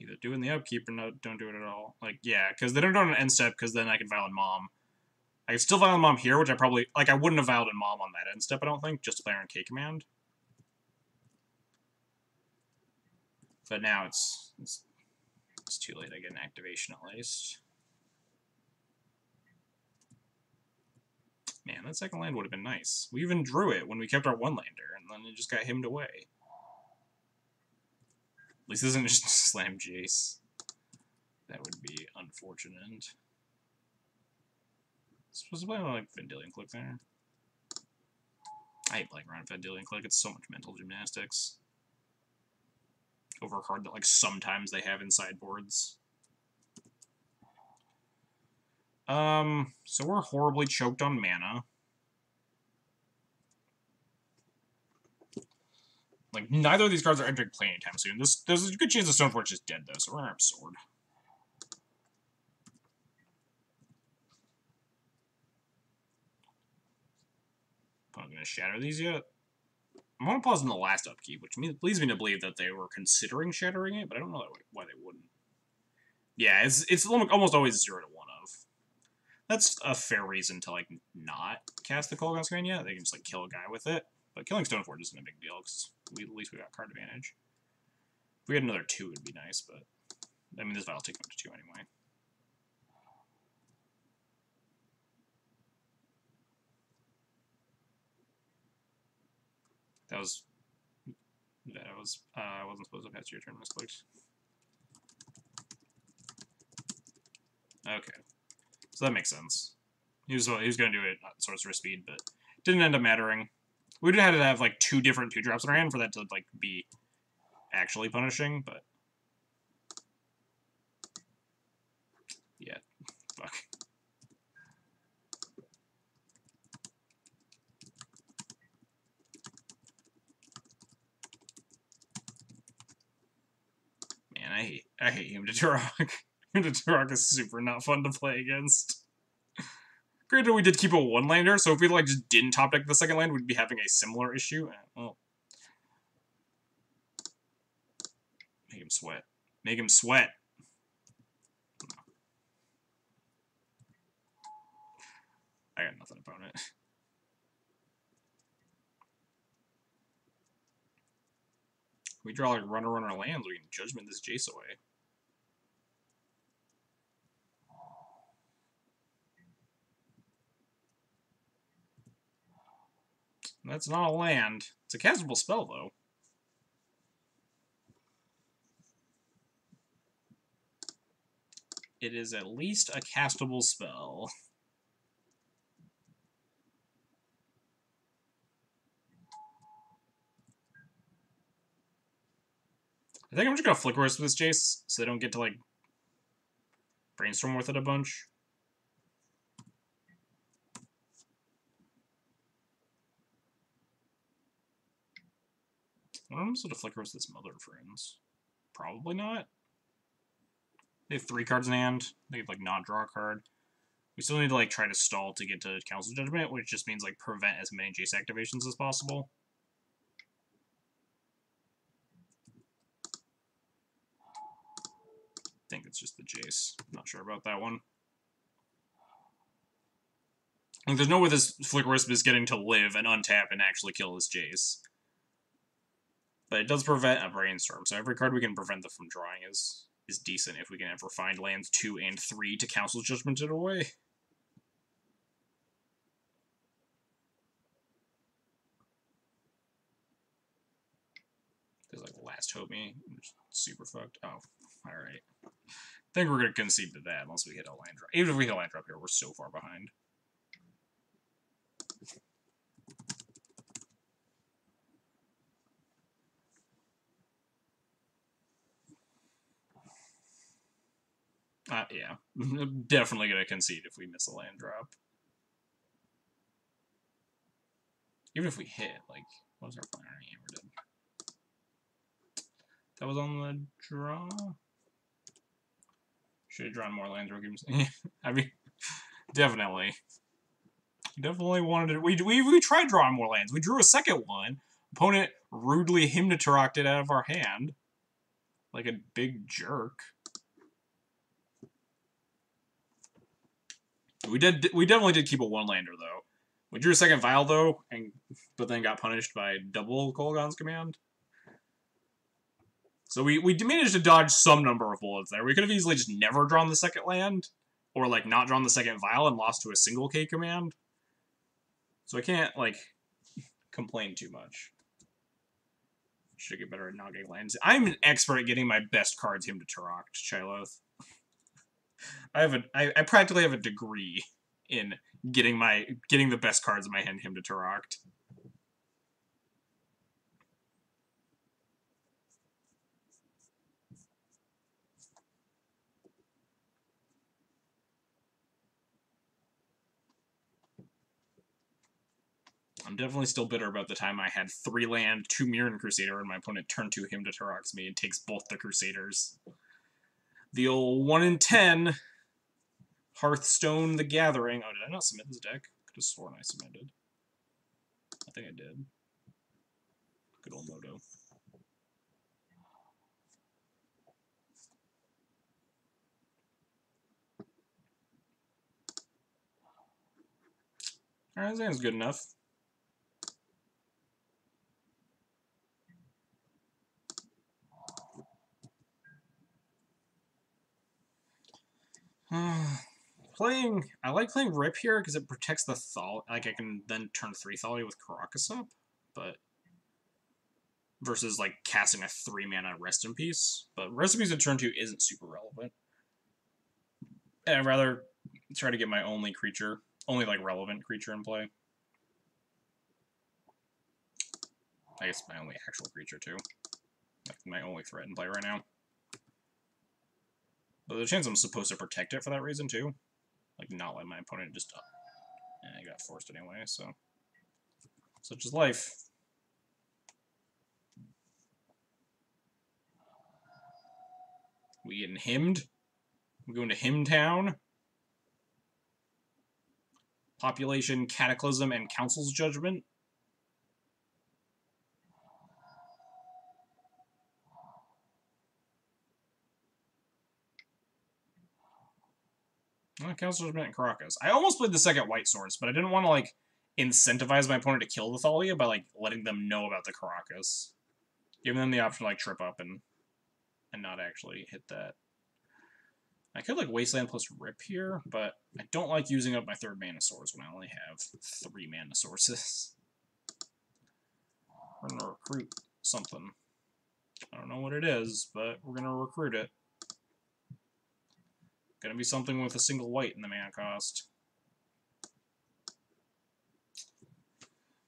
Either doing the upkeep or no, don't do it at all. Like, yeah, because they don't do it on an end step, because then I can Vial in Mom. I can still Vial in Mom here, which I probably... Like, I wouldn't have Vialed in Mom on that end step, I don't think, just to play on K-Command. But now it's too late. I get an activation at least. Man, that second land would have been nice. We even drew it when we kept our one-lander, and then it just got himmed away. At least this isn't just Slam Jace. That would be unfortunate. Supposed to play like Vendilion Click there. I hate playing around Vendilion Click. It's so much mental gymnastics. Over a card that like sometimes they have in sideboards. So we're horribly choked on mana. Like, neither of these cards are entering play anytime soon. There's a good chance the Stoneforge is dead, though, so we're gonna have Sword. I'm gonna shatter these yet. I'm gonna pause in the last upkeep, which leads me to believe that they were considering shattering it, but I don't know why they wouldn't. Yeah, it's almost always 0 to 1 of. That's a fair reason to, like, not cast the Kolaghan's Command yet. They can just, like, kill a guy with it. But killing Stoneforge isn't a big deal, because at least we got card advantage. If we had another 2, it would be nice, but... I mean, this Vial will take up to 2 anyway. That was... I wasn't supposed to pass your turn, misclicked. Okay. So that makes sense. He was going to do it at sorcerer speed, but didn't end up mattering. We would have had to have like 2 different 2-drops in our hand for that to like be actually punishing, but yeah, fuck. Man, I hate Hymn to Turok. Hymn to Turok is super not fun to play against. Granted, we did keep a 1-lander, so if we like just didn't top deck the second land, we'd be having a similar issue. Well, make him sweat. Make him sweat. No. I got nothing, opponent. We draw like runner lands, we can judgment this Jace away. That's not a land. It's a castable spell, though. It is at least a castable spell. I think I'm just gonna Flicker Wisp with this Jace, so they don't get to, like, brainstorm with it a bunch. What am I supposed to Flicker Wisp this Mother of Friends? Probably not. They have 3 cards in hand. They have, like, not draw a card. We still need to, like, try to stall to get to Council Judgment, which just means, like, prevent as many Jace activations as possible. I think it's just the Jace. Not sure about that one. Like, there's no way this Flicker Wisp is getting to live and untap and actually kill this Jace. But it does prevent a Brainstorm, so every card we can prevent them from drawing is decent if we can ever find lands 2 and 3 to Council Judgment it away. There's like Last Hope me. Super fucked. Oh, alright. I think we're going to concede to that unless we hit a land drop. Even if we hit a land drop here, we're so far behind. Yeah. Definitely going to concede if we miss a land drop. Even if we hit, like, what was our plan? I never did. That was on the draw? Should have drawn more lands. I mean, definitely. Definitely wanted to. We tried drawing more lands. We drew a second one. Opponent rudely Hymnaturoked it out of our hand. Like a big jerk. We definitely did keep a one-lander, though. We drew a second Vial, though, but then got punished by double Kolaghan's Command. So we managed to dodge some number of bullets there. We could have easily just never drawn the second land, or, like, not drawn the second Vial and lost to a single K command. So I can't, like, complain too much. Should get better at not getting lands. I'm an expert at getting my best cards Hymnaturoked, Shiloth. I practically have a degree in getting the best cards in my hand Hymnaturoked. I'm definitely still bitter about the time I had 3 land, 2 Mirran Crusader, and my opponent turned to Hymnaturokes me and takes both the Crusaders. The old 1 in 10 Hearthstone the Gathering. Oh, did I not submit this deck? Could have sworn I submitted. I think I did. Good old Moto. Alright, that sounds good enough. I like playing Rip here because it protects the Thal. Like, I can then turn 3 Thalia with Karakas up, but versus, like, casting a 3-mana Rest in Peace. But Rest in Peace at turn 2 isn't super relevant. And I'd rather try to get my only like, relevant creature in play. I guess my only actual creature, too. Like, my only threat in play right now. But there's a chance I'm supposed to protect it for that reason, too. Like, not let my opponent just... I got forced anyway, so... Such is life. We getting hymned? We going to Hymn Town? Population, Cataclysm, and Council's Judgment? Council's Judgment and Karakas. I almost played the second White Source, but I didn't want to, like, incentivize my opponent to kill the Thalia by, like, letting them know about the Karakas. Giving them the option to like trip up and not actually hit that. I could like Wasteland plus Rip here, but I don't like using up my 3rd mana source when I only have 3 mana sources. We're gonna recruit something. I don't know what it is, but we're gonna recruit it. Gonna be something with a single white in the mana cost.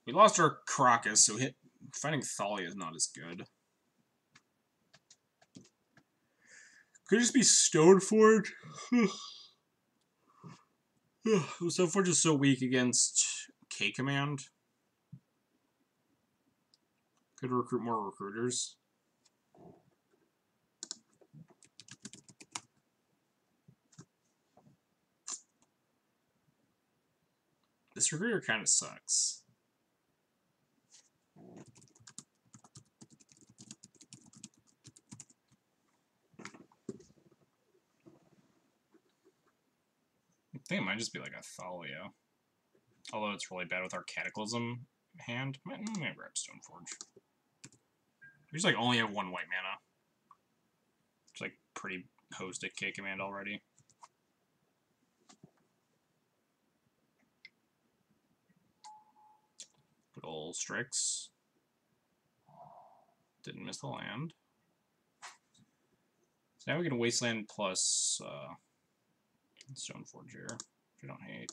We lost our Crocus, so finding Thalia is not as good. Could just be Stoneforge. Stoneforge is so weak against K-Command. Could recruit more recruiters. This recruiter kind of sucks. I think it might just be like a Thalia. Although it's really bad with our Cataclysm hand. I'm gonna grab Stoneforge. We just like only have 1 white mana. It's like pretty hosed at K-Command already. Good old Strix. Didn't miss the land. So now we can Wasteland plus Stoneforge here, which I don't hate.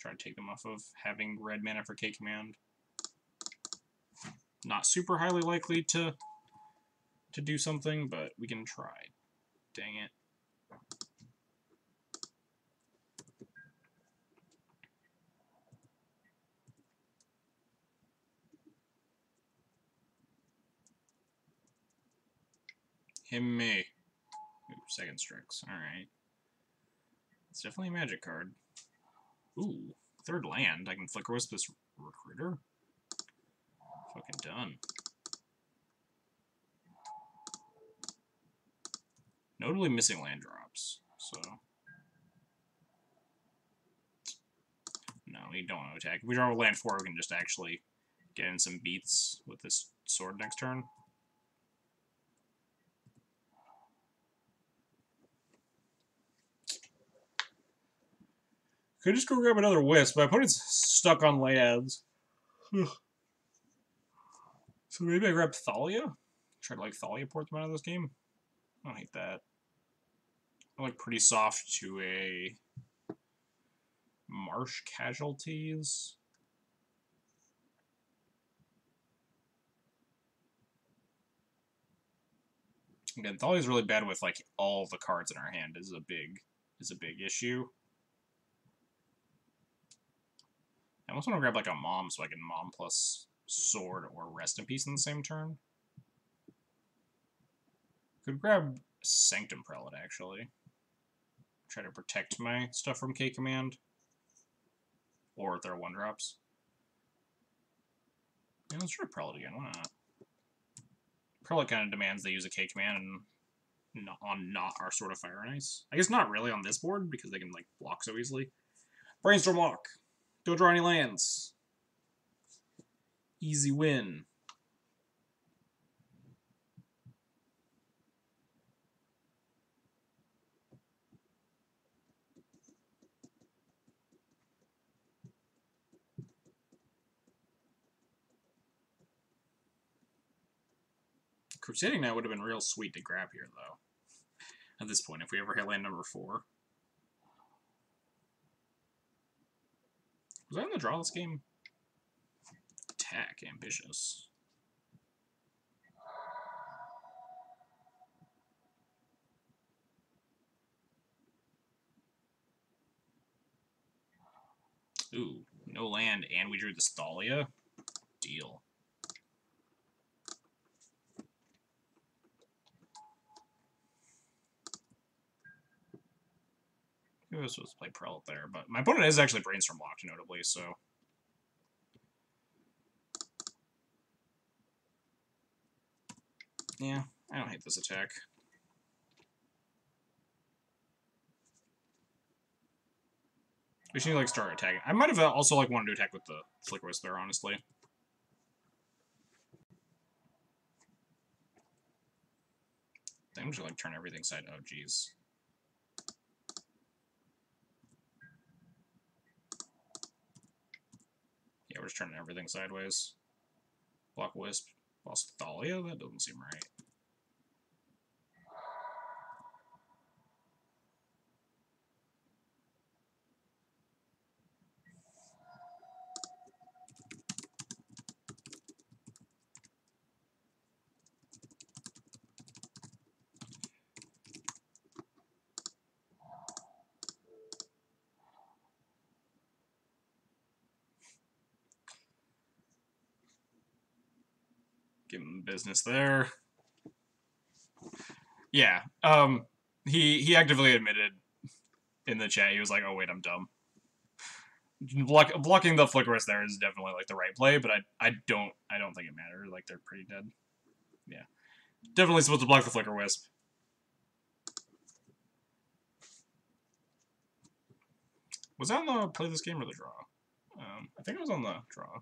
Try to take them off of having red mana for K-Command. Not super highly likely to do something, but we can try. Dang it. Him me. Ooh, 2nd Strix. Alright. It's definitely a magic card. Ooh, 3rd land. I can Flicker Wisp this recruiter. Fucking done. Notably missing land drops, so... No, we don't want to attack. If we draw a land 4, we can just actually get in some beats with this sword next turn. Could just go grab another Wisp. My opponent's stuck on lands. So maybe I grab Thalia? Try to like Thalia port them out of this game? I don't hate that. I'm like pretty soft to a Marsh Casualties. Again, Thalia's really bad with like all the cards in our hand is a big issue. I almost want to grab like a Mom so I can Mom plus Sword or Rest in Peace in the same turn. Could grab Sanctum Prelate actually. Try to protect my stuff from K-Command. Or if they're 1-drops. Yeah, let's try Prelate again, why not? Prelate kind of demands they use a K-Command and not our Sword of Fire and Ice. I guess not really on this board, because they can like block so easily. Brainstorm Walk. Don't draw any lands. Easy win. Crusading Knight would have been real sweet to grab here, though. At this point, if we ever hit land number 4. Was I on the draw this game? Attack, ambitious. Ooh, no land, and we drew the Thalia? Deal. I was supposed to play Prelate there, but my opponent is actually Brainstorm locked, notably, so... Yeah, I don't hate this attack. We should like start attacking. I might have also like wanted to attack with the Flicker Wisp there, honestly. I'm just like turn everything side. Oh, jeez. Yeah, we're just turning everything sideways. Block Wisp. Lost Thalia? That doesn't seem right. Give him business there. Yeah. He actively admitted in the chat, he was like, oh wait, I'm dumb. Blocking the Flickerous there is definitely like the right play, but I don't think it matters. Like they're pretty dead. Yeah. Definitely supposed to block the Flicker Wisp. Was that on the play this game or the draw? I think it was on the draw.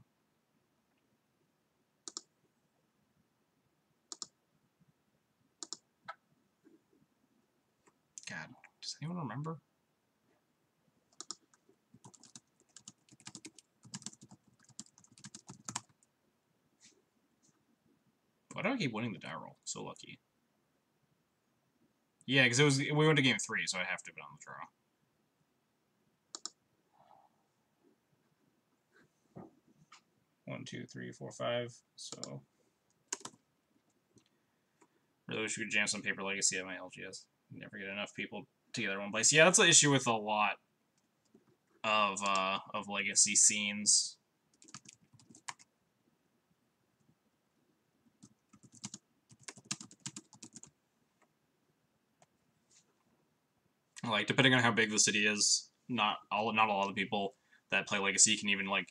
God, does anyone remember? Why do I keep winning the die roll? So lucky. Yeah, because we went to game 3, so I have to be on the draw. One, two, three, four, five. So really wish we could jam some Paper Legacy at my LGS. Never get enough people together in one place. Yeah, that's the issue with a lot of Legacy scenes. Like, depending on how big the city is, not a lot of people that play Legacy can even like